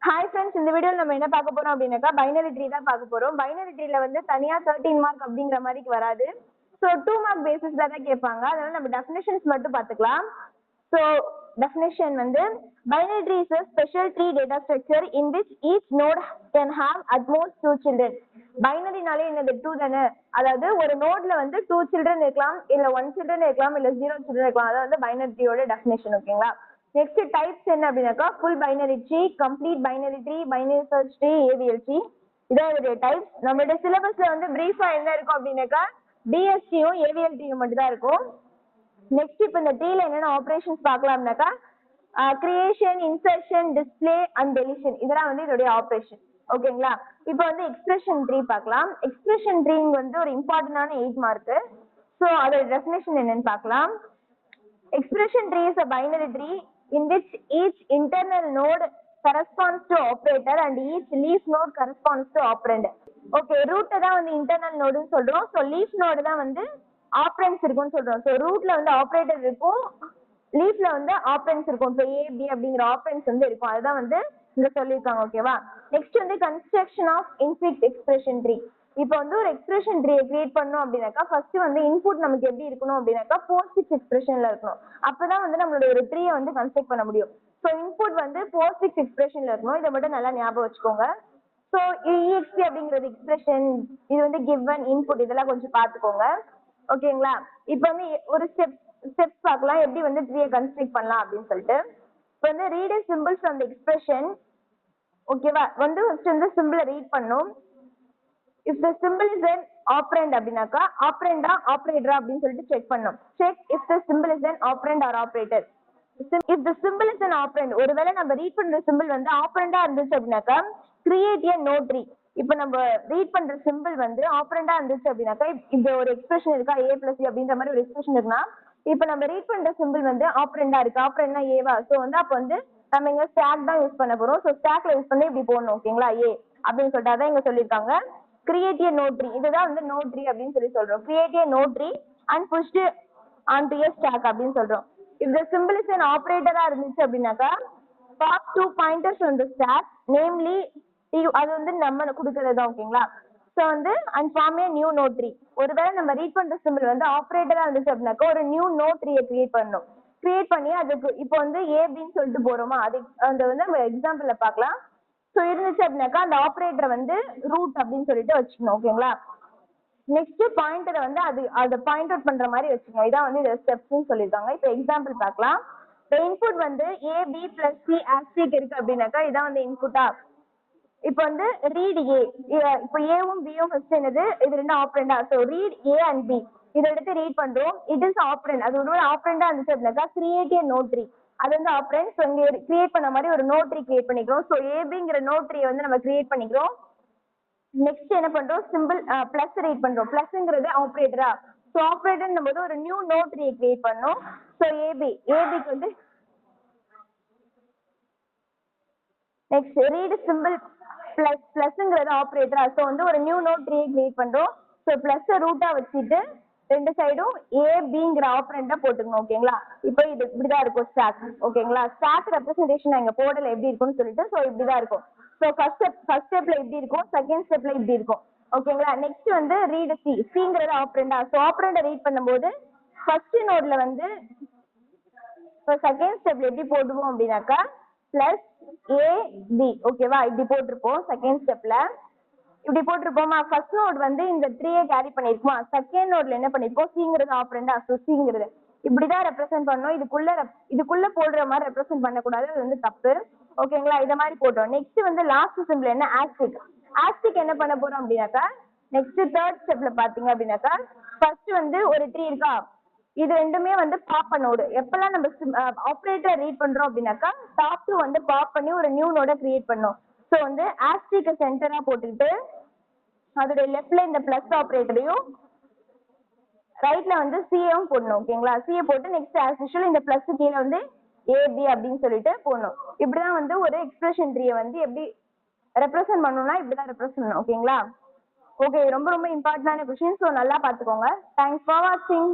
Hi friends, இந்த வீடியோவில் நம்ம என்ன பார்க்க போறோம் அப்படின்னாக்கா பைனரி ட்ரீ தான் பார்க்க போறோம். பைனரி ட்ரீல வந்து தனியா 13 மார்க் அப்படிங்கிற மாதிரி வராது. ஸோ 2 மார்க் பேசிஸ்ல தான் கேட்பாங்க. அதனால நம்ம டெஃபினேஷன்ஸ் மட்டும் பார்த்துக்கலாம். ஸோ டெஃபினேஷன் வந்து binary tree is a special tree data structure in which each node can have at most 2 children. பைனரினாலே என்னது 2 தானே, அதாவது ஒரு நோட்ல வந்து 2 சில்ட்ரன் இருக்கலாம், இல்ல 1 சில்ட்ரன் இருக்கலாம், இல்ல 0 சில்ட்ரன் இருக்கலாம். அதாவது வந்து பைனரி ட்ரீயோட டெஃபினேஷன். ஓகேங்களா? நெக்ஸ்ட் டைப்ஸ் என்ன அப்படின்னாக்கா full binary tree, complete binary tree, binary search tree, AVL tree. இதான் ஒரு டைப்ஸ். நம்மளுடைய சிலபஸ்ல வந்து பிரீஃபா என்ன இருக்கும் அப்படின்னாக்கா டிஎஸ்டியும் ஏவிஎல் ட்ரீயும் மட்டும் தான் இருக்கும். நெக்ஸ்ட் இப்போ இந்த ட்ரீல என்னென்ன ஆப்ரேஷன்ஸ் பார்க்கலாம்னாக்கா creation, insertion, display and deletion, இதெல்லாம் வந்து இதோடைய ஆப்ரேஷன். ஓகேங்களா? இப்போ வந்து எக்ஸ்பிரஷன் ட்ரீ பார்க்கலாம். எக்ஸ்பிரஷன் ட்ரீங்க வந்து ஒரு இம்பார்ட்டன்டான 8 மார்க். ஸோ அதோட டெஃபினேஷன் என்னன்னு பார்க்கலாம். Expression tree is a binary tree in which each internal node corresponds to operator and each leaf node corresponds to operand. Okay, root தான் வந்து internal node னு சொல்றோம். So leaf node தான் வந்து operands இருக்கும்னு சொல்றோம். So rootல வந்து operator இருக்கும், leafல வந்து operands இருக்கும். So A, B அப்படிங்கிற operands வந்து இருக்கும். அதுதான் வந்து இங்க சொல்லியிருக்காங்க. ஓகேவா? நெக்ஸ்ட் வந்து construction of infix expression tree. இப்போ வந்து ஒரு எக்ஸ்பிரஷன் ட்ரீயை கிரியேட் பண்ணோம் அப்படின்னாக்கா ஃபர்ஸ்ட் வந்து இன்புட் நமக்கு எப்படி இருக்கணும் அப்படின்னாக்கா போஸ்ட்ஃபிக்ஸ் எக்ஸ்பிரஷன்ல இருக்கணும். அப்பதான் வந்து நம்மளோட ஒரு ட்ரீயை வந்து கன்ஸ்ட்ரக்ட் பண்ண முடியும். ஸோ இன்புட் வந்து போஸ்ட்ஃபிக்ஸ் எக்ஸ்பிரஷன்ல இருக்கணும். இதை மட்டும் நல்லா ஞாபகம் வச்சுக்கோங்க. ஸோ இஎக்ஸ்பி அப்படிங்கிறது எக்ஸ்பிரஷன், இது வந்து கிவன், இன்புட், இதெல்லாம் கொஞ்சம் பார்த்துக்கோங்க. ஓகேங்களா? இப்போ வந்து ஒரு ஸ்டெப்ஸ் பார்க்கலாம் எப்படி வந்து ட்ரீயை கன்ஸ்ட்ரக்ட் பண்ணலாம் அப்படின்னு சொல்லிட்டு. இப்போ வந்து read simple from the expression. ஓகேவா? வந்து ஃபர்ஸ்ட் வந்து சிம்பிளை ரீட் பண்ணும். if the symbol is an operand அப்படினாக்கா ஆப்பரண்டா ஆபரேட்டரா அப்படின்னு சொல்லிட்டு செக் பண்ணணும். check if the symbol is an operand or operator. if the symbol is an operand, ஒருவேளை நம்ம ரீட் பண்ற சிம்பிள் வந்து ஆப்பரண்டா இருந்துச்சு அப்படின்னாக்கா create a node tree. இப்போ நம்ம ரீட் பண்ற சிம்பிள் வந்து ஆப்பரண்டா இருந்துச்சு அப்படின்னாக்கா இந்த ஒரு எக்ஸ்பிரஷன் இருக்கா a plus b அப்படின்ற மாதிரி ஒரு எக்ஸ்பிரஷன் இருக்குன்னா இப்போ நம்ம ரீட் பண்ற சிம்பிள் வந்து ஆப்பரண்டா இருக்கு, ஆப்பரண்ட்னா ஏவா, ஸோ வந்து அப்போ வந்து நம்ம இங்க ஸ்டாக் தான் யூஸ் பண்ண போறோம். ஸோ ஸ்டாக்ல யூஸ் பண்ணி இப்படி போடணும். ஓகேங்களா? ஏ அப்படின்னு சொல்லிட்டு அதான் இங்க சொல்லியிருக்காங்க. create a node tree, இதுதான் வந்து node tree அப்படின்னு சொல்லி சொல்றோம். create a node tree and pushed onto a stack அப்படின்னு சொல்றோம். if the symbol is an operator இருந்துச்சு அப்படின்னாக்கா pop 2 pointers on the stack, namely அது வந்து நம்ம கொடுக்கறது தான். ஓகேங்களா? ஸோ வந்து and form a new node tree. ஒருவேளை நம்ம ரீட் பண்ற சிம்பிள் வந்து ஆப்ரேட்டரா இருந்துச்சு அப்படின்னாக்கா ஒரு நியூ நோட் ட்ரீயை கிரியேட் பண்ணணும். கிரியேட் பண்ணி அதுக்கு இப்போ வந்து ஏபின்னு சொல்லிட்டு போறோமா, அது அந்த வந்து நம்ம எக்ஸாம்பிள்ல பார்க்கலாம். ஸோ இருந்துச்சு அப்படின்னாக்கா அந்த ஆப்ரேட்டரை வந்து ரூட் அப்படின்னு சொல்லிட்டு வச்சுக்கணும். ஓகேங்களா? நெக்ஸ்ட் பாயிண்டரை வந்து அதை பாயிண்ட் அவுட் பண்ற மாதிரி வச்சுக்கணும். இதான் வந்து இது ஸ்டெப்ஸ்ன்னு சொல்லியிருக்காங்க. இப்போ எக்ஸாம்பிள் பார்க்கலாம். இப்போ இன்புட் வந்து ஏ பி பிளஸ் சி ஆஸ்டிக் இருக்கு அப்படின்னாக்கா இதான் வந்து இன்புட்டா. இப்போ வந்து ரீட் ஏ, இப்போ ஏவும் பியும் ஃபர்ஸ்ட் என்னது, இது ரெண்டு ஆப்ரண்டா. So read A and B, இதை எடுத்து ரீட் பண்றோம். இட் இஸ் ஆப்ரண்ட், அது ஒரு ஆப்ரண்டா இருந்துச்சு அப்படின்னாக்கா கிரியேட் ஏ நோட் ட்ரீ, அது வந்து ஆப்ரண்ட். ஸோ இங்க கிரியேட் பண்ண மாதிரி ஒரு நோட் ட்ரீ கிரியேட் பண்ணிக்கிறோம். ஸோ ஏபிங்கிற நோட் ட்ரீ வந்து நம்ம கிரியேட் பண்ணிக்கிறோம். நெக்ஸ்ட் என்ன பண்றோம், சிம்பிள் பிளஸ் ரீட் பண்றோம். பிளஸ்ங்கிறது ஆப்ரேட்டரா, ஸோ ஆப்ரேட்டர் போது ஒரு நியூ நோட் ட்ரீ கிரியேட் பண்ணோம். ஸோ ஏபிக்கு வந்து நெக்ஸ்ட் ரீட் சிம்பிள் பிளஸ் பிளஸ்ங்கிறது ஆப்ரேட்டரா, ஸோ வந்து ஒரு நியூ நோட் ட்ரீ கிரியேட் பண்றோம். ஸோ பிளஸ் ரூட்டா வச்சுட்டு ரெண்டு சைடும் ஏபிங்கிற ஆப்ரண்டா போட்டுக்கணும். ஓகேங்களா? இப்போ இது இப்படிதான் இருக்கும் ஸ்டாக். ஓகேங்களா? ஸ்டாக் ரெப்ரஸன்டேஷன் இங்க போர்டல எப்படி இருக்கும்னு சொல்லிட்டு ஸோ இப்படிதான் இருக்கும். ஸோ ஃபர்ஸ்ட் ஸ்டெப்ல இப்படி இருக்கும், செகண்ட் ஸ்டெப்ல இப்படி இருக்கும். ஓகேங்களா? நெக்ஸ்ட் வந்து ரீட் சிங்கிறது ஆப்ரண்டா, ஸோ ஆப்ரண்டை ரீட் பண்ணும்போது ஃபர்ஸ்ட் நோட்ல வந்து இப்போ செகண்ட் ஸ்டெப்ல எப்படி போடுவோம் அப்படின்னாக்கா பிளஸ் ஏ பி. ஓகேவா? இப்படி போட்டிருப்போம் செகண்ட் ஸ்டெப்ல, இப்படி போட்டிருப்போமா. ஃபர்ஸ்ட் நோட் வந்து இந்த த்ரீயை கேரி பண்ணிருக்குமா, செகண்ட் நோட்ல என்ன பண்ணிருப்போம், சிங்கிறது ஆப்ரண்டா, ஸோ சிங்கிறது இப்படிதான் ரெப்ரசென்ட் பண்ணணும். இதுக்குள்ள போடுற மாதிரி ரெப்ரசென்ட் பண்ணக்கூடாது, அது வந்து தப்பு. ஓகேங்களா? இதை மாதிரி போட்டோம். நெக்ஸ்ட் வந்து லாஸ்ட் சிம்பிள் என்ன, ஆஸ்டிக். ஆஸ்டிக் என்ன பண்ண போறோம் அப்படின்னாக்கா நெக்ஸ்ட் தேர்ட் ஸ்டெப்ல பாத்தீங்க அப்படின்னாக்கா ஃபர்ஸ்ட் வந்து ஒரு ட்ரீ இருக்கா, இது ரெண்டுமே வந்து பாப் நோடு. எப்பெல்லாம் நம்ம ஆப்ரேட்டர் ரீட் பண்றோம் அப்படின்னாக்கா டாப் டூ வந்து பாப் பண்ணி ஒரு நியூ நோட கிரியேட் பண்ணும். ஸோ வந்து ஆஸ்டிக்க சென்டரா போட்டுக்கிட்டு அதோட லெஃப்ட்ல இந்த பிளஸ் ஆப்ரேட்டரையும் ரைட்ல வந்து சிஏவும் போடணும். ஓகேங்களா? சிஏ போட்டு நெக்ஸ்ட் ஆஸ் யூஷுவல் இந்த பிளஸ் கீழே வந்து ஏபி அப்படின்னு சொல்லிட்டு போடணும். இப்படிதான் வந்து ஒரு எக்ஸ்பிரஷன் ட்ரீயை வந்து எப்படி ரெப்ரசென்ட் பண்ணணும்னா இப்படிதான் ரெப்ரசென்ட் பண்ணணும். ஓகேங்களா? ஓகே, ரொம்ப ரொம்ப இம்பார்ட்டன்டான கொஸ்டின். ஸோ நல்லா பார்த்துக்கோங்க. தேங்க்ஸ் ஃபார் வாட்சிங்.